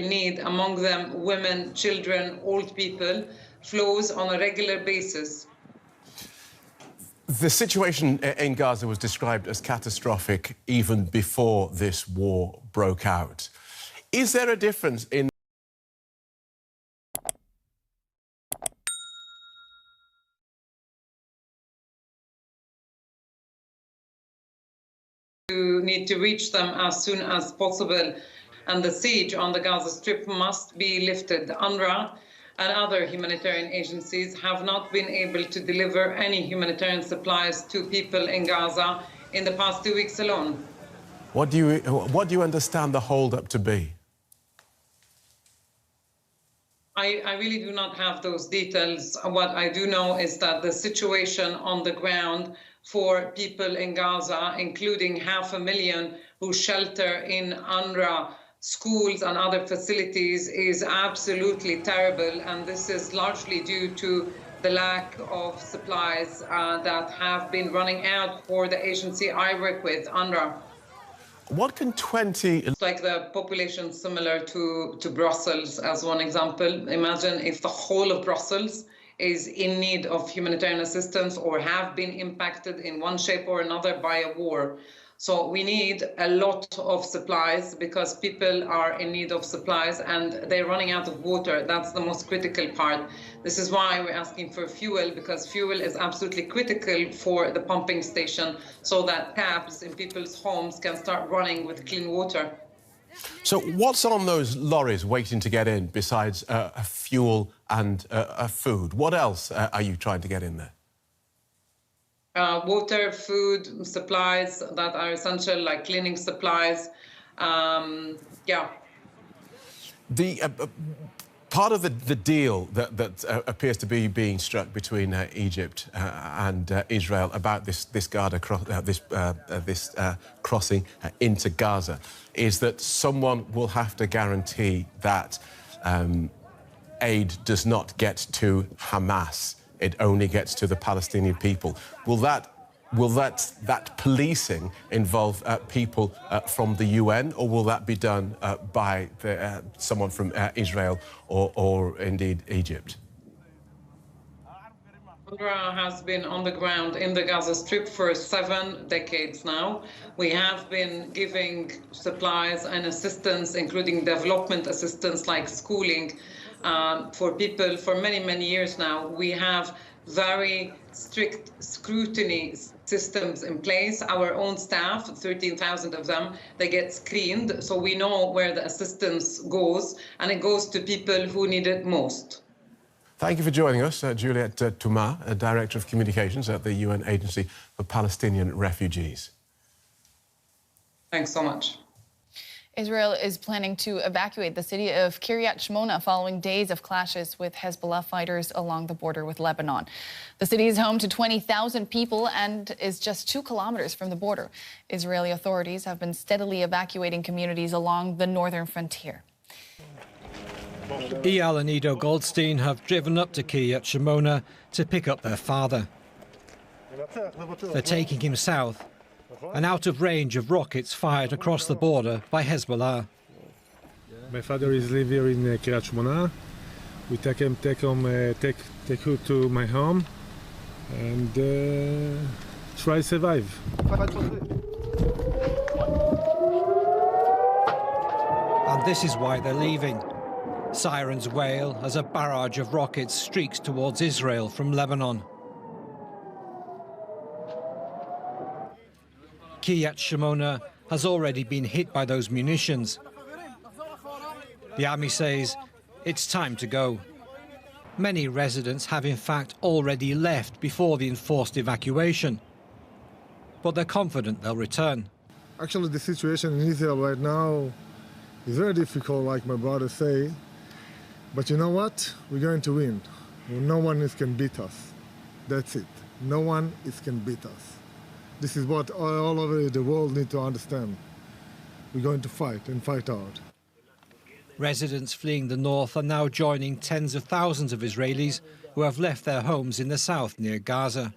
Need, among them women, children, old people, flows on a regular basis. The situation in Gaza was described as catastrophic even before this war broke out. Is there a difference in You need to reach them as soon as possible, and the siege on the Gaza Strip must be lifted. UNRWA and other humanitarian agencies have not been able to deliver any humanitarian supplies to people in Gaza in the past 2 weeks alone. what do you understand the hold-up to be? I really do not have those details. What I do know is that the situation on the ground for people in Gaza, including 500,000 who shelter in UNRWA schools and other facilities, is absolutely terrible. And this is largely due to the lack of supplies that have been running out for the agency I work with, UNRWA. What can 20... It's like the population similar to Brussels, as one example. Imagine if the whole of Brussels is in need of humanitarian assistance or have been impacted in one shape or another by a war. So we need a lot of supplies because people are in need of supplies and they're running out of water. That's the most critical part. This is why we're asking for fuel, because fuel is absolutely critical for the pumping station so that taps in people's homes can start running with clean water. So what's on those lorries waiting to get in besides fuel and food? What else are you trying to get in there? Water, food, supplies that are essential, like cleaning supplies. Yeah. The part of the deal that appears to be being struck between Egypt and Israel about this crossing into Gaza is that someone will have to guarantee that aid does not get to Hamas. It only gets to the Palestinian people. Will that policing involve people from the UN, or will that be done by someone from Israel or indeed Egypt? UNRWA has been on the ground in the Gaza Strip for 7 decades now. We have been giving supplies and assistance, including development assistance like schooling, for people for many, many years now. We have very strict scrutiny systems in place. Our own staff, 13,000 of them, they get screened, so we know where the assistance goes, and it goes to people who need it most. Thank you for joining us, Juliette Touma, Director of Communications at the UN Agency for Palestinian Refugees. Thanks so much. Israel is planning to evacuate the city of Kiryat Shmona following days of clashes with Hezbollah fighters along the border with Lebanon. The city is home to 20,000 people and is just 2 kilometers from the border. Israeli authorities have been steadily evacuating communities along the northern frontier. Eyal and Ido Goldstein have driven up to Kiryat Shmona to pick up their father. They're taking him south and out of range of rockets fired across the border by Hezbollah. My father is living here in Kiryat Shmona. We take him to my home and try to survive. And this is why they're leaving. Sirens wail as a barrage of rockets streaks towards Israel from Lebanon. Kiryat Shmona has already been hit by those munitions. The army says it's time to go. Many residents have in fact already left before the enforced evacuation, but they're confident they'll return. Actually, the situation in Israel right now is very difficult, like my brother say. But you know what? We're going to win. No one can beat us. That's it. No one can beat us. This is what all over the world need to understand. We're going to fight and fight hard. Residents fleeing the north are now joining tens of thousands of Israelis who have left their homes in the south near Gaza.